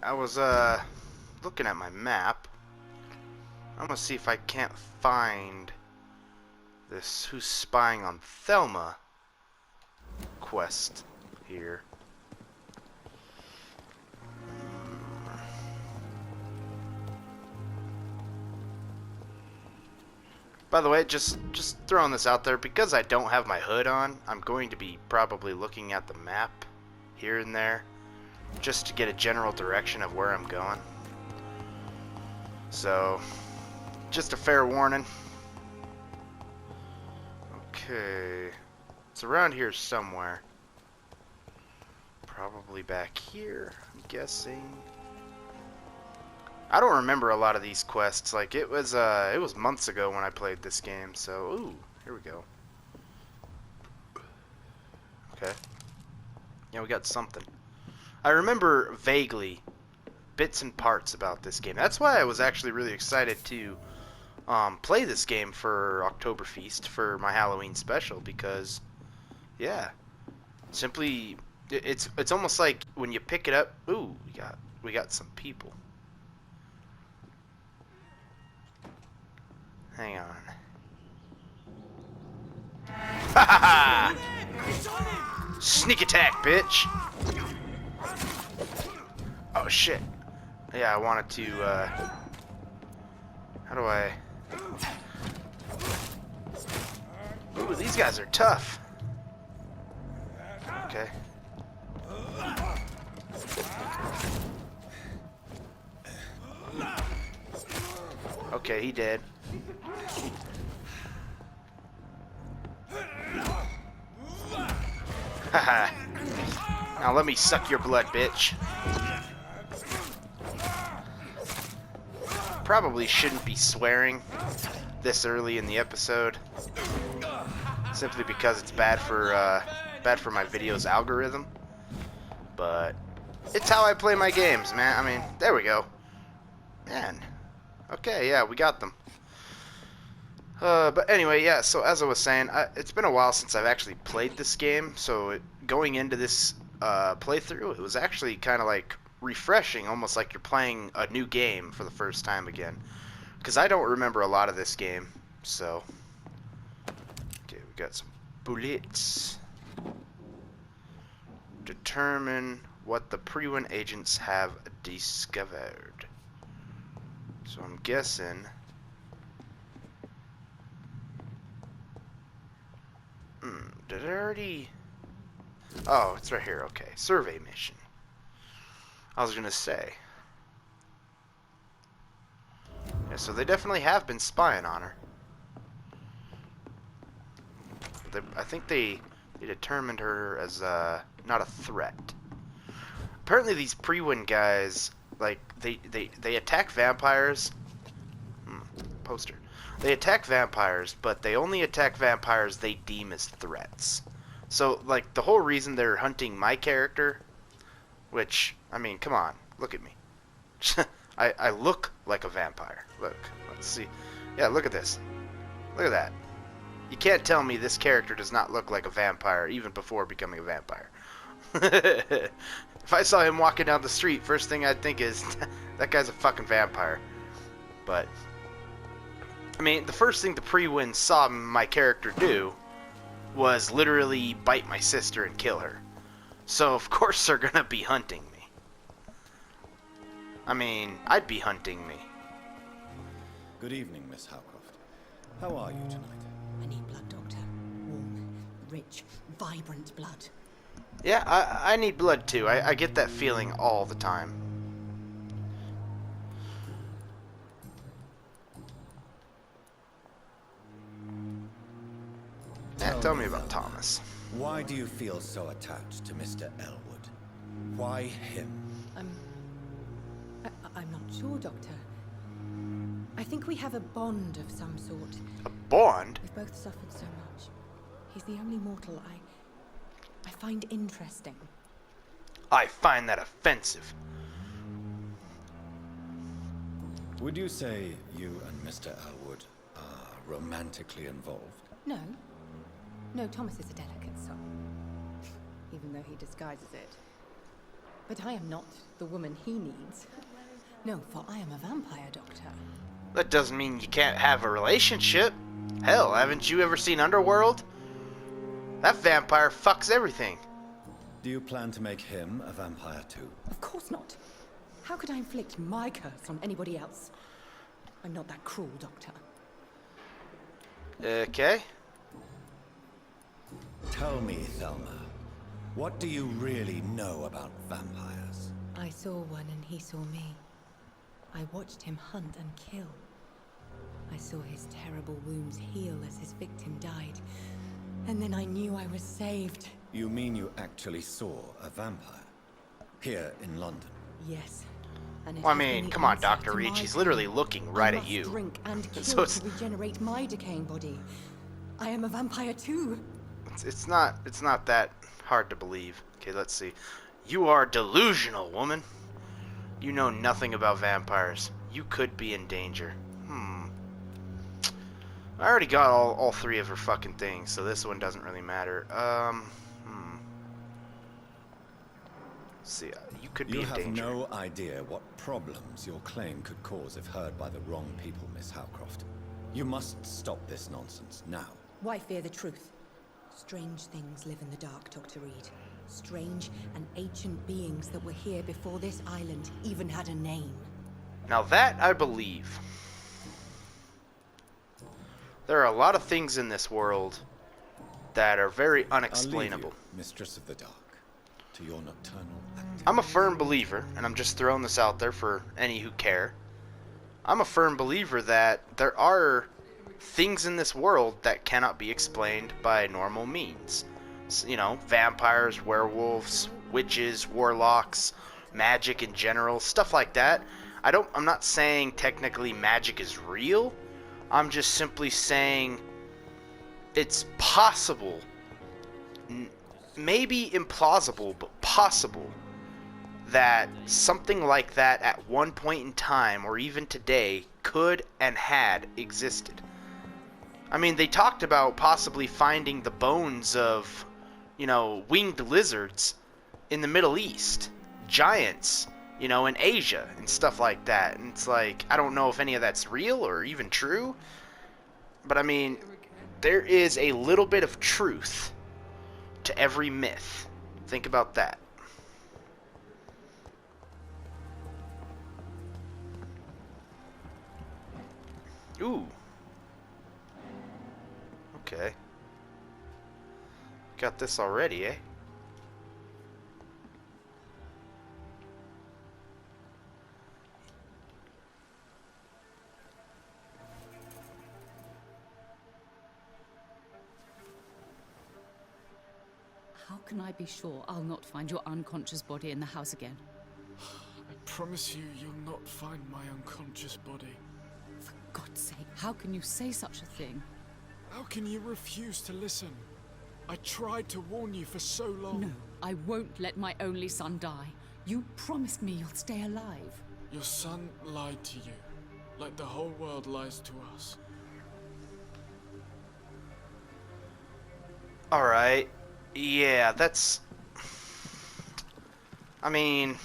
I was looking at my map. I'm gonna see if I can't find this "Who's Spying on Thelma" quest here. By the way, just throwing this out there, because I don't have my hood on, I'm going to be probably looking at the map here and there just to get a general direction of where I'm going. So, just a fair warning. Okay, it's around here somewhere. Probably back here, I'm guessing. I don't remember a lot of these quests. Like, it was months ago when I played this game. So, ooh, here we go. Okay. Yeah, we got something. I remember vaguely bits and parts about this game. That's why I was actually really excited to play this game for Octoberfeast, for my Halloween special, because, yeah, simply, it's almost like when you pick it up. Ooh, we got some people. Hang on. Ha ha ha! Sneak attack, bitch! Oh shit. Yeah, I wanted to, how do I... Ooh, these guys are tough. Okay. Okay, he dead. Haha. Now let me suck your blood, bitch. Probably shouldn't be swearing this early in the episode, simply because it's bad for my video's algorithm. But it's how I play my games, man. I mean, there we go. Man. Okay, yeah, we got them. But anyway, yeah, so as I was saying, it's been a while since I've actually played this game, so going into this playthrough, it was actually kind of like refreshing, almost like you're playing a new game for the first time again. Because I don't remember a lot of this game, so... Okay, we got some bullets. Determine what the Pre-Win agents have discovered. So I'm guessing... did I already... Oh, it's right here, okay. Survey mission. I was gonna say. Yeah, so they definitely have been spying on her. I think they determined her as not a threat. Apparently these Pre-Win guys, like, they attack vampires. Poster. They attack vampires, but they only attack vampires they deem as threats. So, like, the whole reason they're hunting my character, which, I mean, come on, look at me. I look like a vampire. Look, let's see. Yeah, look at this. Look at that. You can't tell me this character does not look like a vampire even before becoming a vampire. If I saw him walking down the street, first thing I'd think is, that guy's a fucking vampire. But... I mean, the first thing the Pre-Win saw my character do was literally bite my sister and kill her. So, of course, they're gonna be hunting me. I mean, I'd be hunting me. Good evening, Miss Howcroft. How are you tonight? I need blood, Doctor. Warm, rich, vibrant blood. Yeah, I need blood too. I get that feeling all the time. Yeah, tell me about Thomas. Why do you feel so attached to Mr. Elwood? Why him? I'm not sure, Doctor. I think we have a bond of some sort. A bond? We've both suffered so much. He's the only mortal I find interesting. I find that offensive. Would you say you and Mr. Elwood are romantically involved? No. No, Thomas is a delicate soul. Even though he disguises it. But I am not the woman he needs. No, for I am a vampire doctor. That doesn't mean you can't have a relationship. Hell, haven't you ever seen Underworld? That vampire fucks everything. Do you plan to make him a vampire too? Of course not. How could I inflict my curse on anybody else? I'm not that cruel, Doctor. Okay. Tell me, Thelma, what do you really know about vampires? I saw one and he saw me. I watched him hunt and kill. I saw his terrible wounds heal as his victim died. And then I knew I was saved. You mean you actually saw a vampire? Here in London? Yes. And Well, I mean, come on, Dr. Reid. She's literally looking right at you. Drink and kill So it's- to regenerate my decaying body. I am a vampire too. It's not that hard to believe. Okay, let's see. You are delusional, woman. You know nothing about vampires. You could be in danger. I already got all three of her fucking things, so this one doesn't really matter. See, you could be You in have danger. no idea what problems your claim could cause if heard by the wrong people, Miss Howcroft. You must stop this nonsense now. Why fear the truth? Strange things live in the dark, Dr. Reid. Strange and ancient beings that were here before this island even had a name. Now that I believe. There are a lot of things in this world that are very unexplainable. I'll leave you, Mistress of the Dark, to your nocturnal activity. I'm a firm believer, and I'm just throwing this out there for any who care. I'm a firm believer that there are things in this world that cannot be explained by normal means. You know, vampires, werewolves, witches, warlocks, magic in general, stuff like that. I'm not saying technically magic is real. I'm just simply saying it's possible, maybe implausible, but possible, that something like that at one point in time, or even today, could and had existed. I mean, they talked about possibly finding the bones of, you know, winged lizards in the Middle East, giants, you know, in Asia, and stuff like that. And it's like, I don't know if any of that's real or even true, but I mean, there is a little bit of truth to every myth. Think about that. Ooh. Okay. Got this already, eh? How can I be sure I'll not find your unconscious body in the house again? I promise you, you'll not find my unconscious body. For God's sake, how can you say such a thing? How can you refuse to listen? I tried to warn you for so long. No, I won't let my only son die. You promised me you'll stay alive. Your son lied to you, like the whole world lies to us. Alright. Yeah, that's... I mean...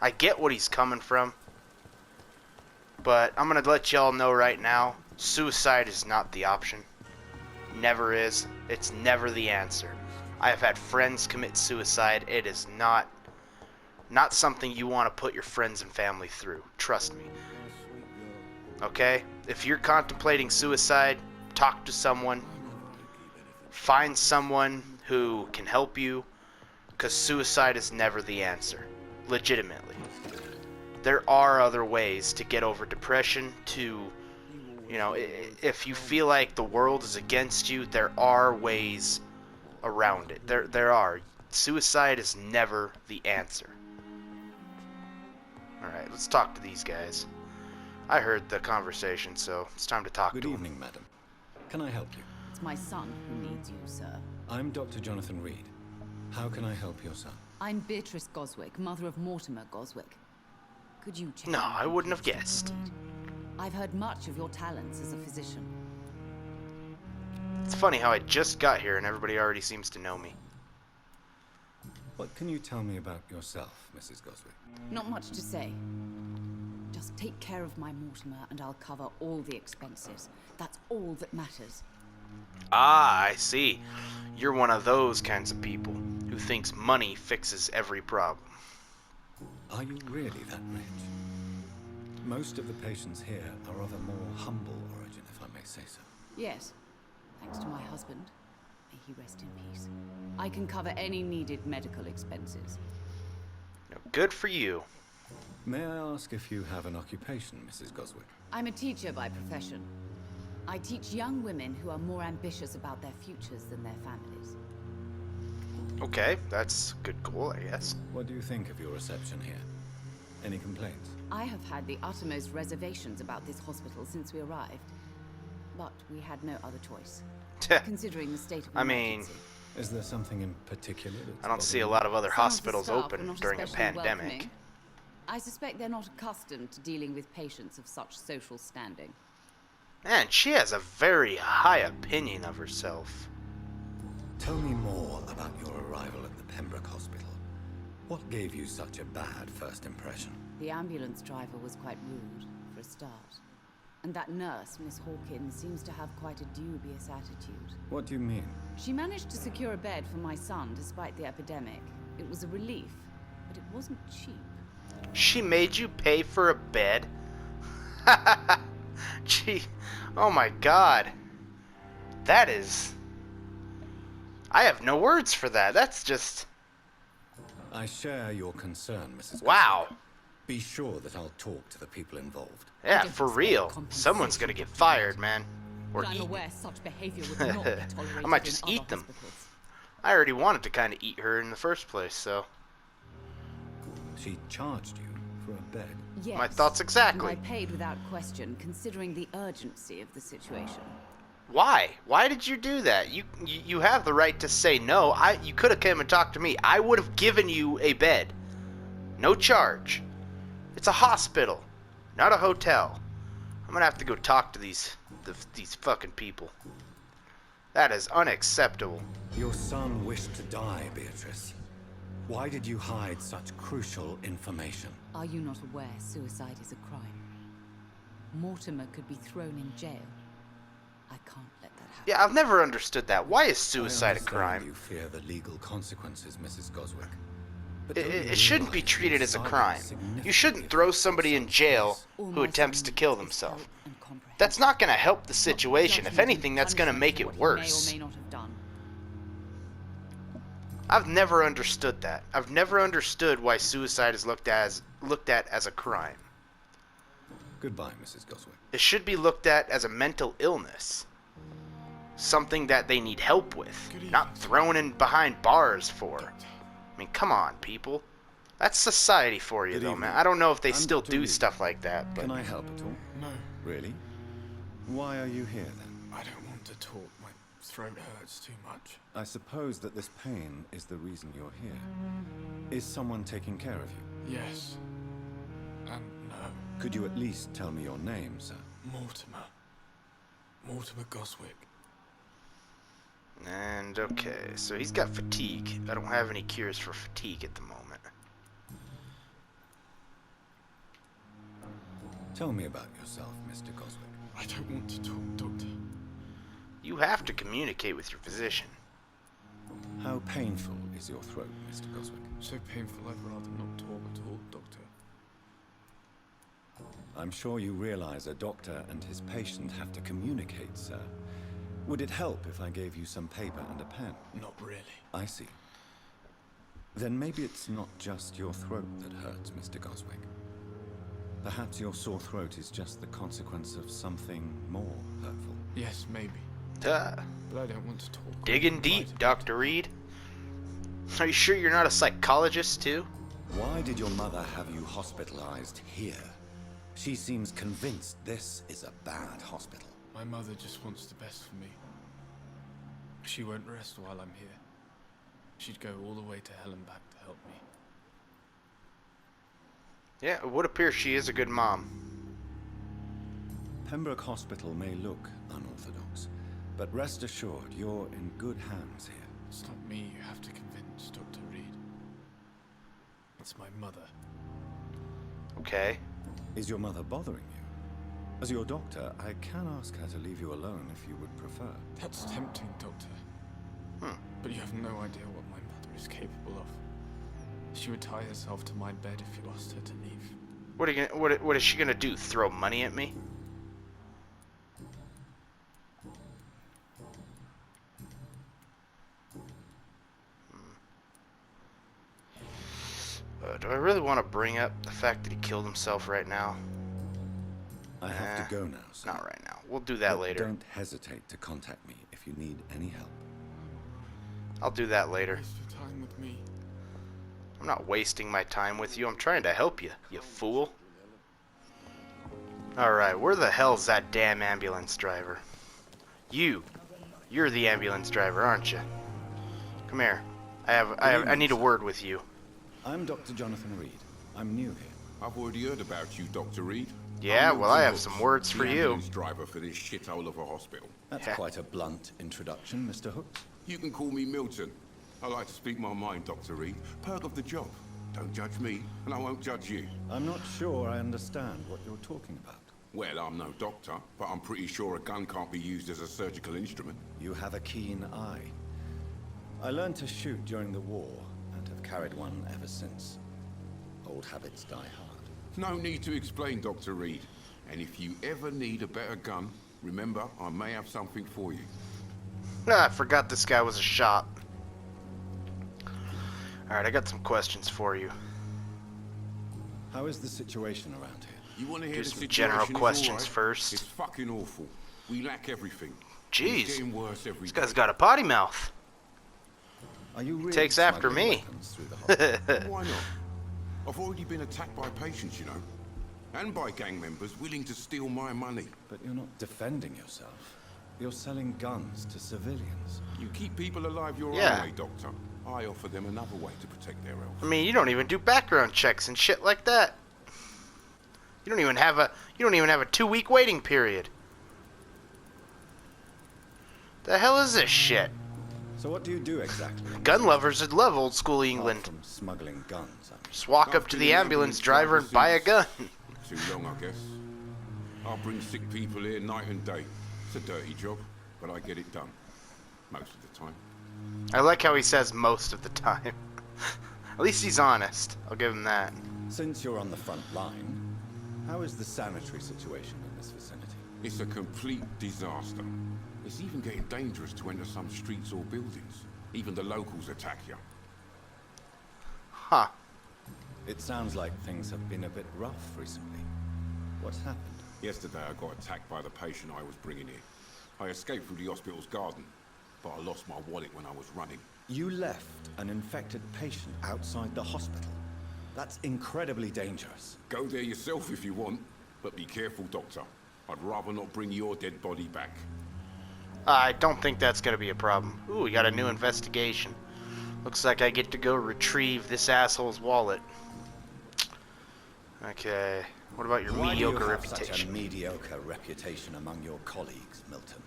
I get what he's coming from. But I'm gonna let y'all know right now, suicide is not the option. Never is. It's never the answer. I have had friends commit suicide. It is not something you want to put your friends and family through. Trust me. Okay? If you're contemplating suicide, talk to someone. Find someone who can help you, because suicide is never the answer. Legitimately. There are other ways to get over depression, to, you know, if you feel like the world is against you, there are ways around it. There are. Suicide is never the answer. Alright, let's talk to these guys. I heard the conversation, so it's time to talk to Good them. evening, madam. Can I help you? It's my son who needs you, sir. I'm Dr. Jonathan Reid. How can I help your son? I'm Beatrice Goswick, mother of Mortimer Goswick. Could you check? No, on I him, wouldn't have please, guessed. Reid? I've heard much of your talents as a physician. It's funny how I just got here and everybody already seems to know me. What can you tell me about yourself, Mrs. Goswick? Not much to say. Just take care of my Mortimer and I'll cover all the expenses. That's all that matters. Ah, I see. You're one of those kinds of people who thinks money fixes every problem. Are you really that rich? Most of the patients here are of a more humble origin, if I may say so. Yes, thanks to my husband. May he rest in peace. I can cover any needed medical expenses. Now, good for you. May I ask if you have an occupation, Mrs. Goswick? I'm a teacher by profession. I teach young women who are more ambitious about their futures than their families. Okay, that's a good goal, I guess. What do you think of your reception here? Any complaints? I have had the uttermost reservations about this hospital since we arrived. But we had no other choice, considering the state of emergency. Is there something in particular that's I don't see a bothering lot of other Some of the hospitals staff were open not during a especially pandemic. welcoming. I suspect they're not accustomed to dealing with patients of such social standing. Man, she has a very high opinion of herself. Tell me more about your arrival at the Pembroke Hospital. What gave you such a bad first impression? The ambulance driver was quite rude, for a start. And that nurse, Miss Hawkins, seems to have quite a dubious attitude. What do you mean? She managed to secure a bed for my son despite the epidemic. It was a relief, but it wasn't cheap. She made you pay for a bed? Gee, oh my god. That is... I have no words for that. That's just... I share your concern, Mrs. Wow. Goswick. Be sure that I'll talk to the people involved. Yeah, don't for expect real. compensation Someone's gonna get for fired, man. Or But I'm eaten. aware such behavior would not be tolerated I might just in eat other them. hospitals. I already wanted to kind of eat her in the first place, so... She charged you for a bed. Yes, My thoughts exactly. And I paid without question, considering the urgency of the situation. Why? Why did you do that? You have the right to say no. You could have come and talked to me. I would have given you a bed. No charge. It's a hospital, not a hotel. I'm gonna have to go talk to these fucking people. That is unacceptable. Your son wished to die, Beatrice. Why did you hide such crucial information? Are you not aware suicide is a crime? Mortimer could be thrown in jail. I can't let that happen. Yeah, I've never understood that. Why is suicide a I understand crime? You fear the legal consequences, Mrs. Goswick. But don't you It shouldn't be realize treated your as a son crime. is You significantly shouldn't throw somebody in jail All who my attempts son to kill needs is themselves. help and comprehension. That's not gonna help the Not situation. If judgment and anything, that's gonna punishment make for it what he worse. May or may not have done. I've never understood that. I've never understood why suicide is looked at as a crime. Goodbye, Mrs. Goswick. It should be looked at as a mental illness. Something that they need help with, not thrown in behind bars for. I mean, come on, people. That's society for you, Good though, evening. man. I don't know if they I'm still Dr. do Reid. stuff like that, but Can I help at all? No, Really? Why are you here then? I don't want to talk. My throat hurts too much. I suppose that this pain is the reason you're here. Is someone taking care of you? Yes. And no. Could you at least tell me your name, sir? Mortimer. Mortimer Goswick. And okay, so he's got fatigue. I don't have any cures for fatigue at the moment. Tell me about yourself, Mr. Goswick. I don't want to talk, Doctor. You have to communicate with your physician. How painful is your throat, Mr. Goswick? So painful, I'd rather not talk at all, Doctor. I'm sure you realize a doctor and his patient have to communicate, sir. Would it help if I gave you some paper and a pen? Not really. I see. Then maybe it's not just your throat that hurts, Mr. Goswick. Perhaps your sore throat is just the consequence of something more hurtful. Yes, maybe. Duh. But I don't want to talk. Digging Right deep, about Dr. Reid. Are you sure you're not a psychologist, too? Why did your mother have you hospitalized here? She seems convinced this is a bad hospital. My mother just wants the best for me. She won't rest while I'm here. She'd go all the way to hell and back to help me. Yeah, it would appear she is a good mom. Pembroke Hospital may look unorthodox, but rest assured you're in good hands here. It's not me you have to convince, Dr. Reid. It's my mother. Okay. Is your mother bothering you? As your doctor, I can ask her to leave you alone if you would prefer. That's tempting, Doctor. But you have no idea what my mother is capable of. She would tie herself to my bed if you asked her to leave. What are you gonna, what is she gonna do? Throw money at me? Do I really want to bring up the fact that he killed himself right now? I have to go now, sir. Not right now. We'll do that But later. don't hesitate to contact me if you need any help. I'll do that later. Waste your time with me. I'm not wasting my time with you. I'm trying to help you, you fool. Alright, where the hell's that damn ambulance driver? You're the ambulance driver, aren't you? Come here. I need a word with you. I'm Dr. Jonathan Reid. I'm new here. I've already heard about you, Dr. Reid. Yeah, I'm well, I Milton have Hooks, some words for the you. ambulance driver for this shithole of a hospital. That's Yeah. quite a blunt introduction, Mr. Hooks. You can call me Milton. I like to speak my mind, Dr. Reid. Perk of the job. Don't judge me, and I won't judge you. I'm not sure I understand what you're talking about. Well, I'm no doctor, but I'm pretty sure a gun can't be used as a surgical instrument. You have a keen eye. I learned to shoot during the war, and have carried one ever since. Old habits die hard. No need to explain, Dr. Reid. And if you ever need a better gun, remember, I may have something for you. Ah, I forgot this guy was a shop. Alright, I got some questions for you. How is the situation around here? You want to hear Do the some situation general is questions all right? first. It's fucking awful. We lack everything. Jeez. It's getting worse every This guy's day. got a potty mouth. Are you really takes after smuggling me. weapons through the hospital? Why not? I've already been attacked by patients, you know. And by gang members willing to steal my money. But you're not defending yourself. You're selling guns to civilians. You keep people alive your Yeah. own way, Doctor. I offer them another way to protect their health. I mean, you don't even do background checks and shit like that. You don't even have a 2-week waiting period. The hell is this shit? So what do you do exactly? Gun lovers would love old school Apart England. from smuggling guns, I mean. Just walk up to the ambulance driver and buy a gun. Too long, I guess. I'll bring sick people here night and day. It's a dirty job, but I get it done. Most of the time. I like how he says most of the time. At least he's honest. I'll give him that. Since you're on the front line, how is the sanitary situation in this vicinity? It's a complete disaster. It's even getting dangerous to enter some streets or buildings. Even the locals attack you. Huh. It sounds like things have been a bit rough recently. What's happened? Yesterday I got attacked by the patient I was bringing in. I escaped through the hospital's garden, but I lost my wallet when I was running. You left an infected patient outside the hospital. That's incredibly dangerous. Go there yourself if you want, but be careful, Doctor. I'd rather not bring your dead body back. I don't think that's gonna be a problem. Ooh, we got a new investigation. Looks like I get to go retrieve this asshole's wallet. Okay. What about your Why do you mediocre have such a reputation? mediocre reputation among your colleagues, Milton?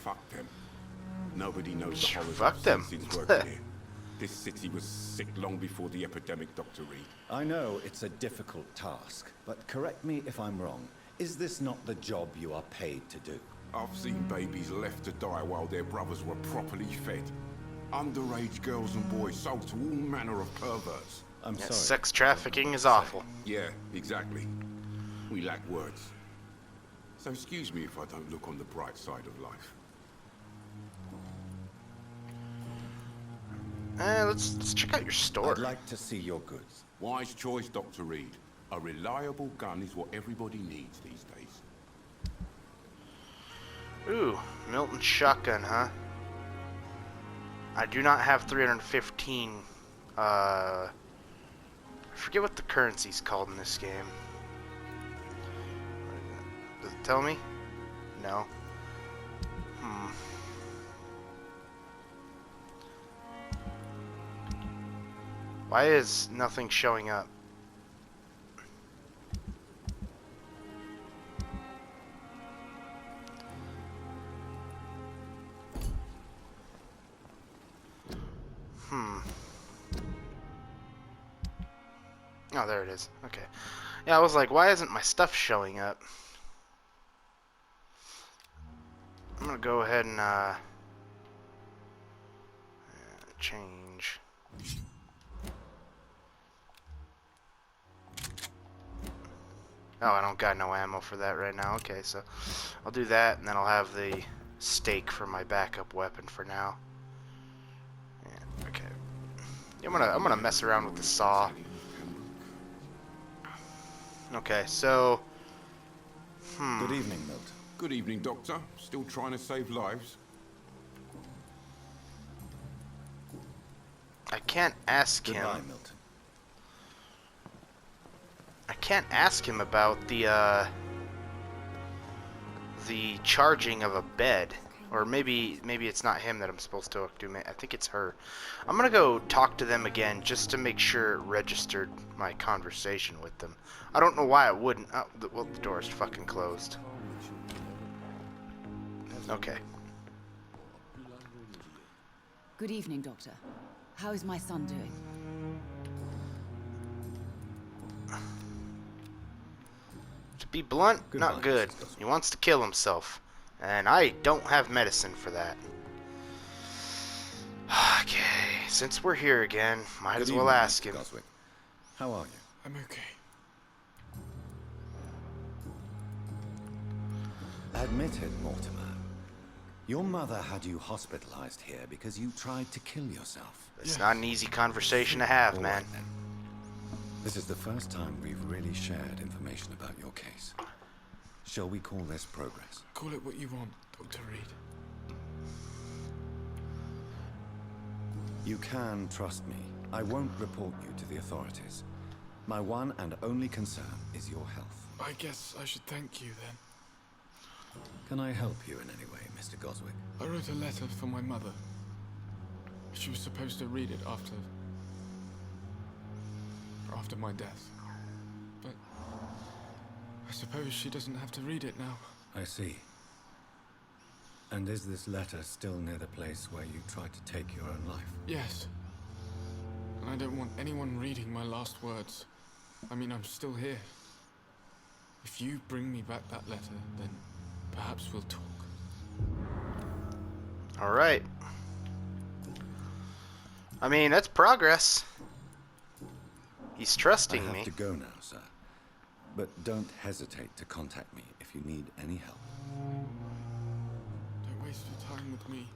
Fuck them. Nobody knows the Sure, horrors fuck I've them. seen since working here. This city was sick long before the epidemic, Dr. Reid. I know it's a difficult task, but correct me if I'm wrong. Is this not the job you are paid to do? I've seen babies left to die while their brothers were properly fed. Underage girls and boys sold to all manner of perverts. I'm Yeah, sorry. sex trafficking is awful. Yeah, exactly. We lack words. So excuse me if I don't look on the bright side of life. Let's check out your store. I'd like to see your goods. Wise choice, Dr. Reid. A reliable gun is what everybody needs these days. Ooh, Milton shotgun, huh? I do not have 315. I forget what the currency's called in this game. Does it tell me? No. Why is nothing showing up? Oh, there it is. Okay. Yeah, I was like, why isn't my stuff showing up? I'm gonna go ahead and change. Oh, I don't got no ammo for that right now. Okay, so I'll do that, and then I'll have the stake for my backup weapon for now. Yeah, okay. I'm gonna mess around with the saw. Okay, so. Good evening, Milton. Good evening, Doctor. Still trying to save lives? I can't ask him. Goodbye, Milton. I can't ask him about the charging of a bed, or maybe it's not him that I'm supposed to talk to. I think it's her. I'm gonna go talk to them again just to make sure it registered my conversation with them. I don't know why it wouldn't. Oh, well, the door is fucking closed. Okay. Good evening, Doctor. How is my son doing? To be blunt, Goodbye, not good. Mrs. Goswell. He wants to kill himself, and I don't have medicine for that. Okay, since we're here again, might Good as well evening, ask Mr. him. Goswick. How are you? I'm okay. Admit it, Mortimer. Your mother had you hospitalized here because you tried to kill yourself. It's not an easy conversation to have, All man. right, then. This is the first time we've really shared information about your case. Shall we call this progress? Call it what you want, Dr. Reid. You can trust me. I won't report you to the authorities. My one and only concern is your health. I guess I should thank you then. Can I help you in any way, Mr. Goswick? I wrote a letter for my mother. She was supposed to read it after my death. But I suppose she doesn't have to read it now. I see. And is this letter still near the place where you tried to take your own life? Yes. And I don't want anyone reading my last words. I mean, I'm still here. If you bring me back that letter, then perhaps we'll talk. Alright. I mean, that's progress. He's trusting I me. have to go now, sir. But don't hesitate to contact me if you need any help. Don't waste your time with me.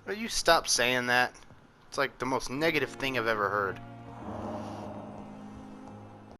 Will you stop saying that? It's like the most negative thing I've ever heard.